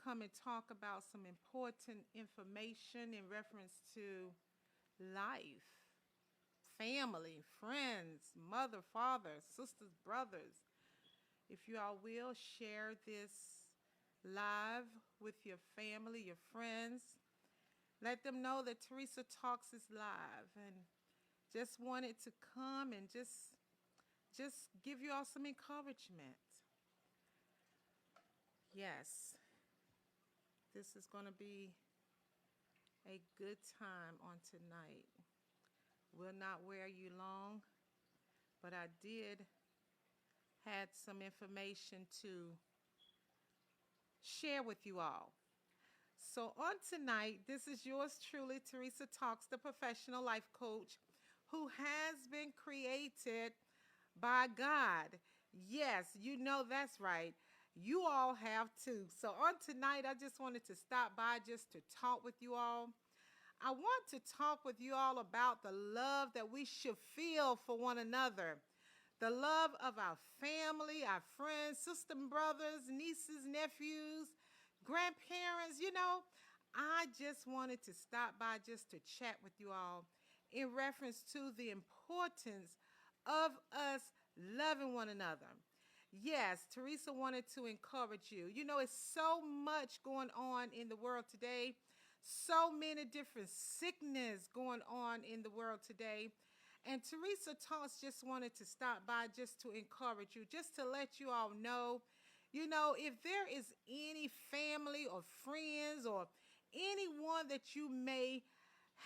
come and talk about some important information in reference to life, family, friends, mother, father, sisters, brothers. If you all will share this live with your family, your friends, let them know that Teresa Talks is live and just wanted to come and just give you all some encouragement. Yes, this is going to be a good time on tonight. Will not wear you long, but I did had some information to share with you all. So on tonight, this is yours truly, Teresa Talks, the professional life coach who has been created by God. Yes, you know that's right. You all have too. So on tonight, I just wanted to stop by just to talk with you all. I want to talk with you all about the love that we should feel for one another. The love of our family, our friends, sister and brothers, nieces, nephews, grandparents. I just wanted to stop by just to chat with you all in reference to the importance of us loving one another. Yes, Teresa wanted to encourage you. It's so much going on in the world today, so many different sickness going on in the world today. And Teresa Talks just wanted to stop by just to encourage you, just to let you all know, if there is any family or friends or anyone that you may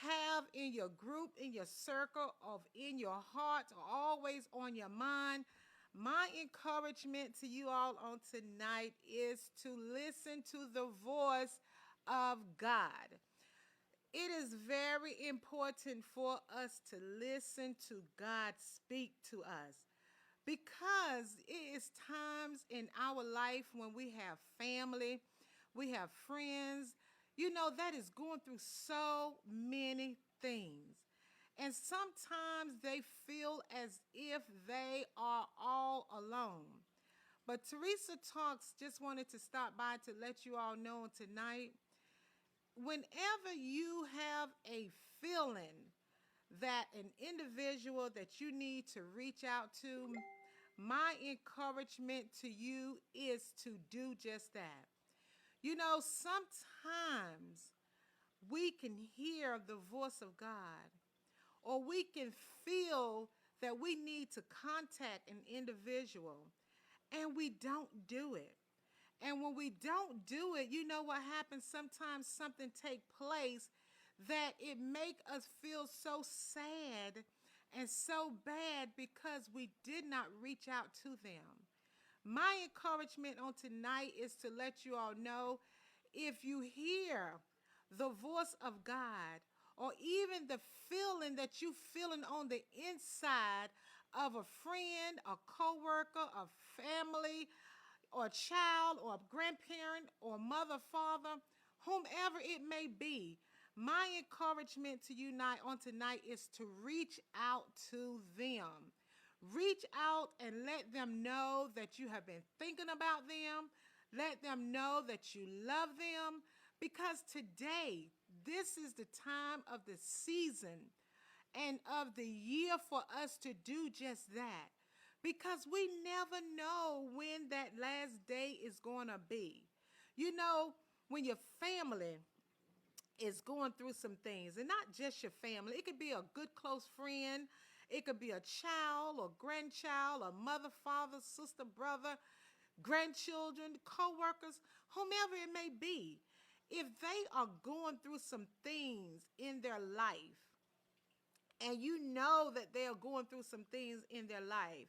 have in your group, in your circle, of in your heart, or always on your mind, my encouragement to you all on tonight is to listen to the voice of God. It is very important for us to listen to God speak to us because it is times in our life when we have family, we have friends, that is going through so many things. And sometimes they feel as if they are all alone. But Teresa Talks just wanted to stop by to let you all know tonight, whenever you have a feeling that an individual that you need to reach out to, my encouragement to you is to do just that. Sometimes we can hear the voice of God, or we can feel that we need to contact an individual, and we don't do it. And when we don't do it, you know what happens? Sometimes something take place that it make us feel so sad and so bad because we did not reach out to them. My encouragement on tonight is to let you all know, if you hear the voice of God, or even the feeling that you feeling on the inside of a friend, a coworker, a family, or a child, or a grandparent, or mother, father, whomever it may be, my encouragement to you on tonight is to reach out to them. Reach out and let them know that you have been thinking about them. Let them know that you love them, because today, this is the time of the season and of the year for us to do just that, because we never know when that last day is going to be. When your family is going through some things, and not just your family, it could be a good close friend, it could be a child or grandchild, a mother, father, sister, brother, grandchildren, co-workers, whomever it may be. If they are going through some things in their life, and you know that they are going through some things in their life,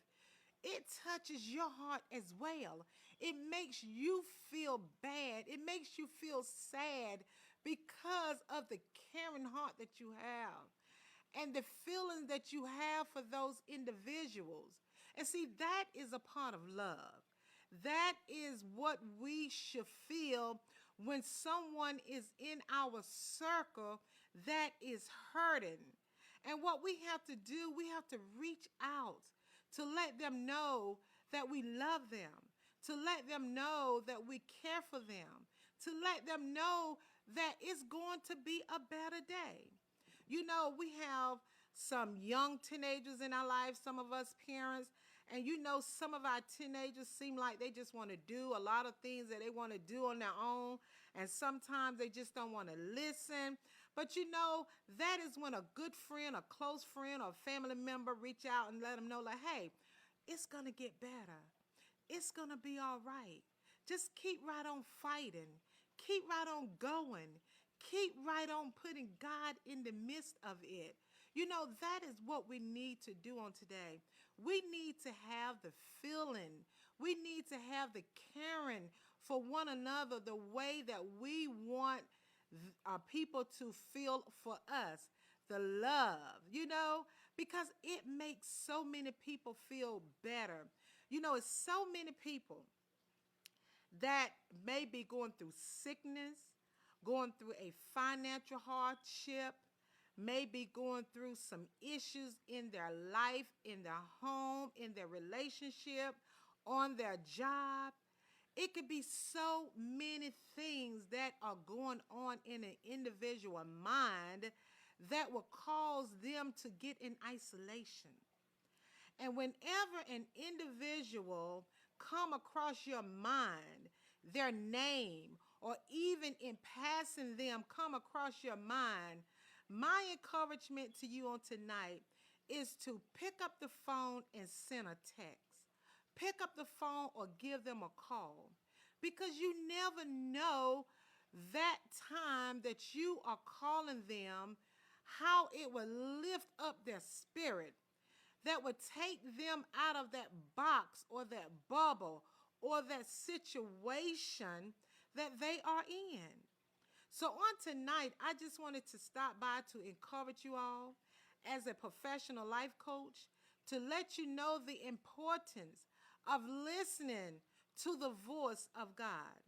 it touches your heart as well. It makes you feel bad. It makes you feel sad because of the caring heart that you have and the feelings that you have for those individuals. And see, that is a part of love. That is what we should feel when someone is in our circle that is hurting. And what we have to do, we have to reach out to let them know that we love them, to let them know that we care for them, to let them know that it's going to be a better day. You know, we have some young teenagers in our lives, some of us parents, and you know, some of our teenagers seem like they just want to do a lot of things that they want to do on their own, and sometimes they just don't want to listen. But you know, that is when a good friend, a close friend, or a family member reach out and let them know, like, hey, it's going to get better. It's going to be all right. Just keep right on fighting. Keep right on going. Keep right on putting God in the midst of it. You know, that is what we need to do on today. We need to have the feeling. We need to have the caring for one another the way that we want our people to feel for us. The love, you know, because it makes so many people feel better. You know, it's so many people that may be going through sickness, going through a financial hardship, may be going through some issues in their life, in their home, in their relationship, on their job. It could be so many things that are going on in an individual mind that will cause them to get in isolation. And whenever an individual come across your mind, their name, or even in passing them come across your mind, my encouragement to you on tonight is to pick up the phone and send a text. Pick up the phone or give them a call, because you never know that time that you are calling them, how it will lift up their spirit, that would take them out of that box or that bubble or that situation that they are in. So on tonight, I just wanted to stop by to encourage you all as a professional life coach, to let you know the importance of listening to the voice of God.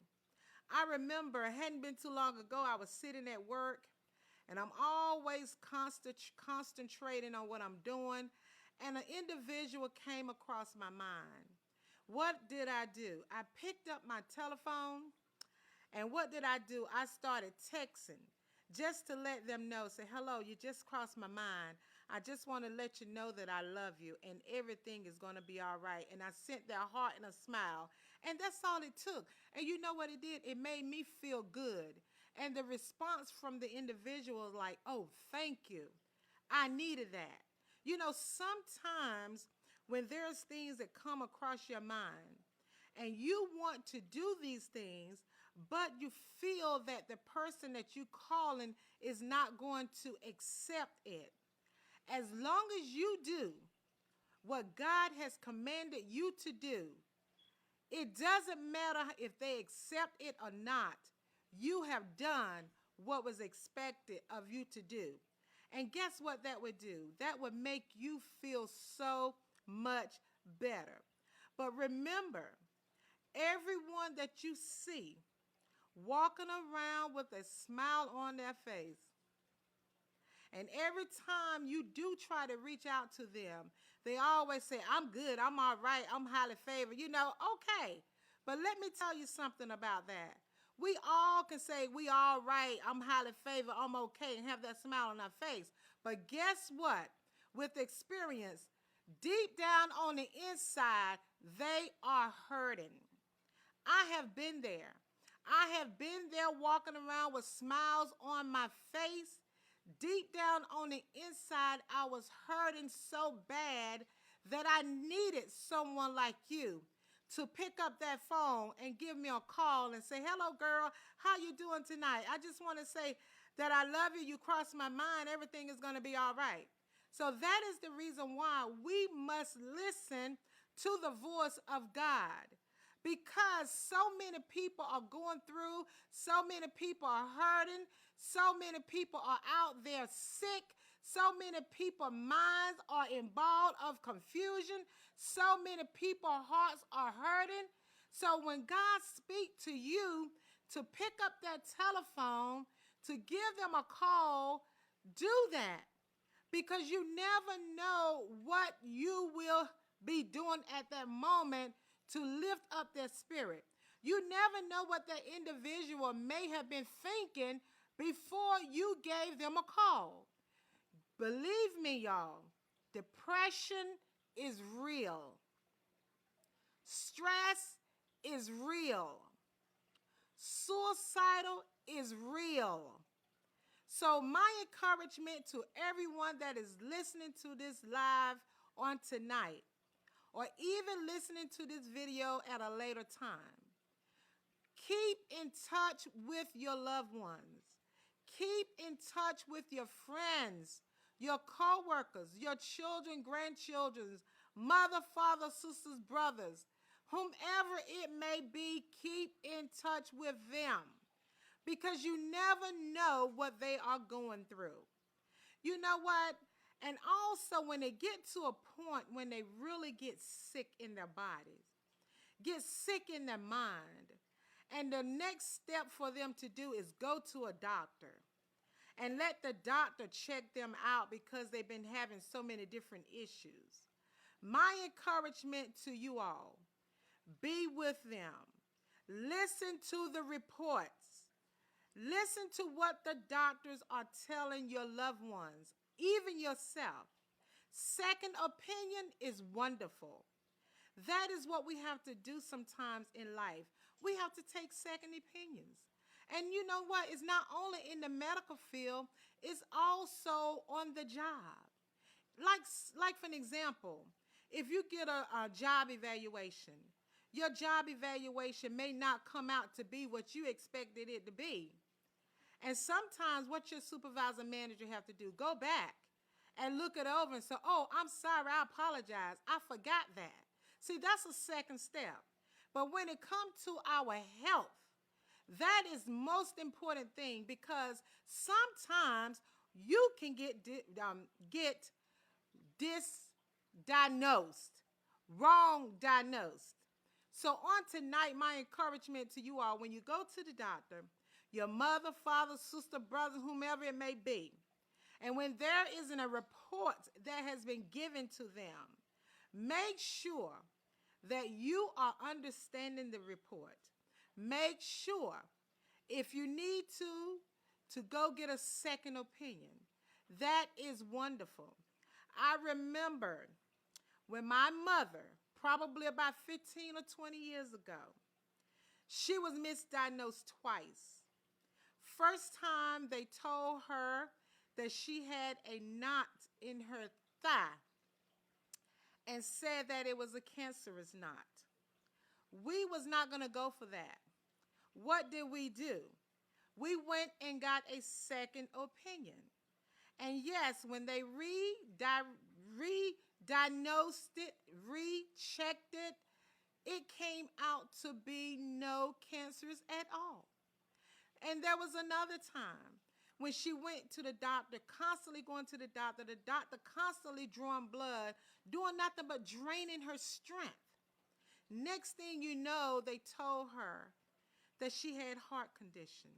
I remember it hadn't been too long ago, I was sitting at work, and I'm always concentrating on what I'm doing, and an individual came across my mind. What did I do? I picked up my telephone, and what did I do? I started texting just to let them know, say, hello, you just crossed my mind. I just want to let you know that I love you and everything is going to be all right. And I sent their heart and a smile. And that's all it took. And you know what it did? It made me feel good. And the response from the individual was like, oh, thank you. I needed that. You know, sometimes when there's things that come across your mind and you want to do these things, but you feel that the person that you calling is not going to accept it. As long as you do what God has commanded you to do, it doesn't matter if they accept it or not. You have done what was expected of you to do. And guess what that would do? That would make you feel so much better. But remember, everyone that you see walking around with a smile on their face, and every time you do try to reach out to them, they always say, I'm good, I'm all right, I'm highly favored. You know, okay. But let me tell you something about that. We all can say, we all right, I'm highly favored, I'm okay, and have that smile on our face. But guess what? With experience, deep down on the inside, they are hurting. I have been there. I have been there walking around with smiles on my face. Deep down on the inside, I was hurting so bad that I needed someone like you to pick up that phone and give me a call and say, hello, girl, how you doing tonight? I just want to say that I love you. You crossed my mind. Everything is going to be all right. So that is the reason why we must listen to the voice of God. Because so many people are going through, so many people are hurting, so many people are out there sick, so many people's minds are involved of confusion, so many people's hearts are hurting. So when God speaks to you to pick up that telephone, to give them a call, do that. Because you never know what you will be doing at that moment to lift up their spirit. You never know what that individual may have been thinking before you gave them a call. Believe me, y'all, depression is real. Stress is real. Suicidal is real. So my encouragement to everyone that is listening to this live on tonight, or even listening to this video at a later time, keep in touch with your loved ones. Keep in touch with your friends, your co-workers, your children, grandchildren, mother, father, sisters, brothers, whomever it may be, keep in touch with them, because you never know what they are going through. You know what? And also, when they get to a point when they really get sick in their bodies, get sick in their mind, and the next step for them to do is go to a doctor and let the doctor check them out because they've been having so many different issues. My encouragement to you all, be with them. Listen to the reports. Listen to what the doctors are telling your loved ones, even yourself. Second opinion is wonderful. That is what we have to do sometimes in life. We have to take second opinions. And you know what? It's not only in the medical field, it's also on the job. Like for an example, if you get a job evaluation, your job evaluation may not come out to be what you expected it to be. And sometimes what your supervisor manager have to do, go back and look it over and say, oh, I'm sorry, I apologize. I forgot that. See, that's a second step. But when it comes to our health, that is most important thing, because sometimes you can get disdiagnosed, wrong diagnosed. So on tonight, my encouragement to you all, when you go to the doctor, your mother, father, sister, brother, whomever it may be, and when there isn't a report that has been given to them, make sure that you are understanding the report. Make sure, if you need to go get a second opinion. That is wonderful. I remember when my mother, probably about 15 or 20 years ago, she was misdiagnosed twice. First time they told her that she had a knot in her thigh and said that it was a cancerous knot. We was not going to go for that. What did we do? We went and got a second opinion. And yes, when they re-diagnosed it, rechecked it, it came out to be no cancerous at all. And there was another time when she went to the doctor, constantly going to the doctor constantly drawing blood, doing nothing but draining her strength. Next thing you know, they told her that she had heart condition.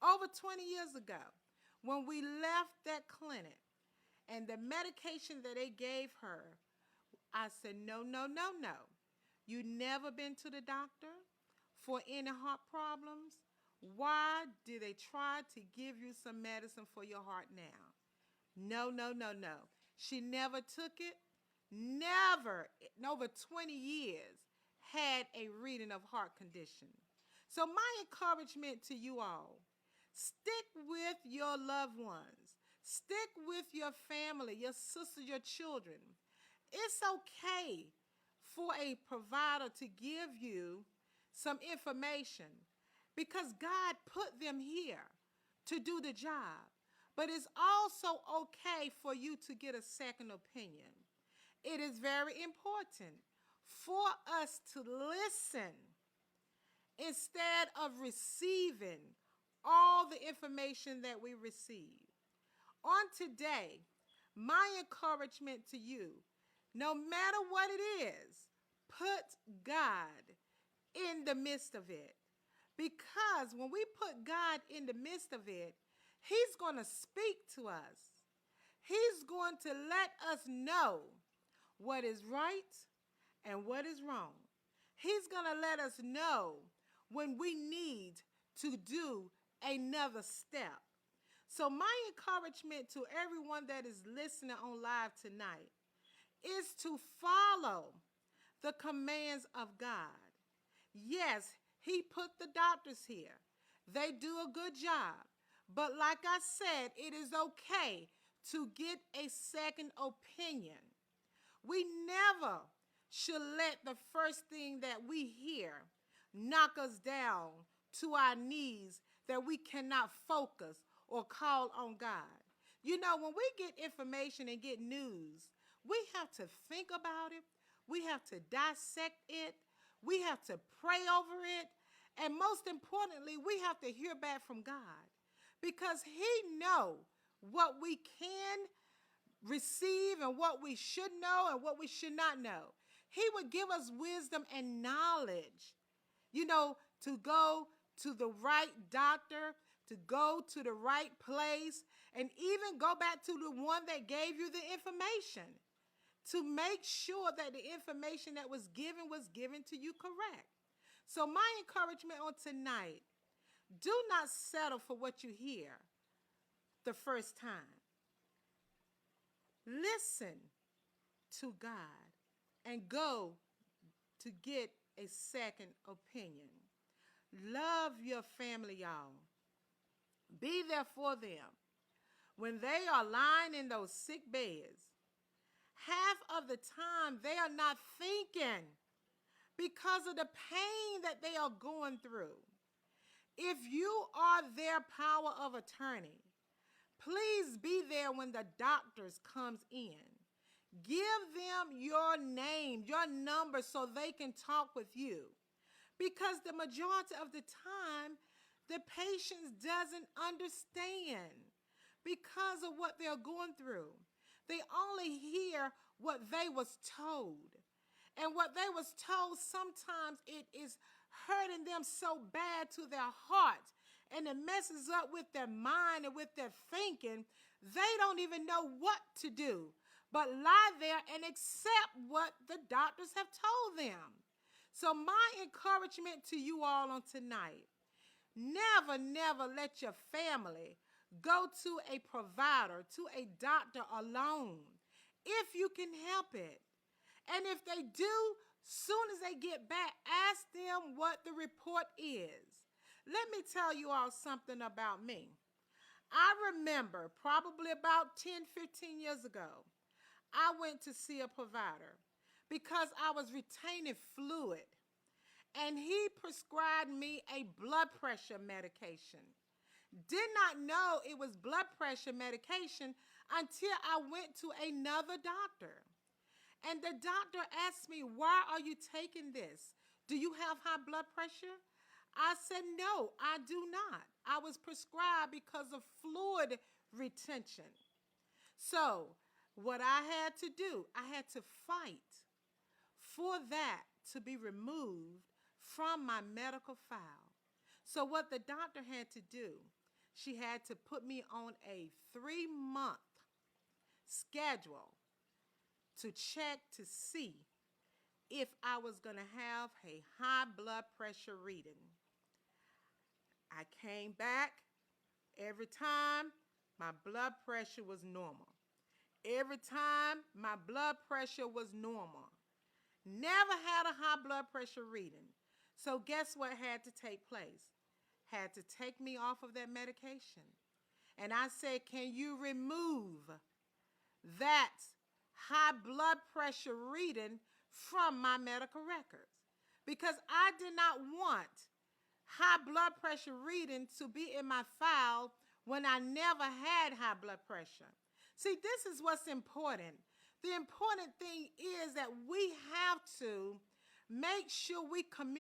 Over 20 years ago, when we left that clinic and the medication that they gave her, I said, no, no, no, no. You never been to the doctor for any heart problems? Why did they try to give you some medicine for your heart now? No, no, no, no. She never took it. Never, in over 20 years, had a reading of heart condition. So my encouragement to you all, stick with your loved ones. Stick with your family, your sister, your children. It's okay for a provider to give you some information, because God put them here to do the job. But it's also okay for you to get a second opinion. It is very important for us to listen instead of receiving all the information that we receive. On today, my encouragement to you, no matter what it is, put God in the midst of it. Because when we put God in the midst of it, He's going to speak to us. He's going to let us know what is right and what is wrong. He's going to let us know when we need to do another step. So my encouragement to everyone that is listening on live tonight is to follow the commands of God. Yes, he put the doctors here. They do a good job. But like I said, it is okay to get a second opinion. We never should let the first thing that we hear knock us down to our knees that we cannot focus or call on God. You know, when we get information and get news, we have to think about it. We have to dissect it. We have to pray over it. And most importantly, we have to hear back from God because he knows what we can receive and what we should know and what we should not know. He would give us wisdom and knowledge, you know, to go to the right doctor, to go to the right place, and even go back to the one that gave you the information to make sure that the information that was given to you correct. So my encouragement on tonight, do not settle for what you hear the first time. Listen to God and go to get a second opinion. Love your family, y'all. Be there for them. When they are lying in those sick beds, half of the time they are not thinking because of the pain that they are going through. If you are their power of attorney, please be there when the doctors comes in. Give them your name, your number, so they can talk with you. Because the majority of the time, the patient doesn't understand because of what they're going through. They only hear what they was told. And what they was told, sometimes it is hurting them so bad to their heart, and it messes up with their mind and with their thinking. They don't even know what to do but lie there and accept what the doctors have told them. So my encouragement to you all on tonight, never, never let your family go to a provider, to a doctor alone, if you can help it. And if they do, soon as they get back, ask them what the report is. Let me tell you all something about me. I remember probably about 10, 15 years ago, I went to see a provider because I was retaining fluid, and he prescribed me a blood pressure medication. Did not know it was blood pressure medication until I went to another doctor. And the doctor asked me, "Why are you taking this? Do you have high blood pressure?" I said, "No, I do not. I was prescribed because of fluid retention." So what I had to do, I had to fight for that to be removed from my medical file. So what the doctor had to do, she had to put me on a 3-month schedule to check to see if I was going to have a high blood pressure reading. I came back. Every time, my blood pressure was normal. Every time, my blood pressure was normal. Never had a high blood pressure reading. So guess what had to take place? Had to take me off of that medication. And I said, "Can you remove that high blood pressure reading from my medical records?" Because I did not want high blood pressure reading to be in my file when I never had high blood pressure. See, this is what's important. The important thing is that we have to make sure we communicate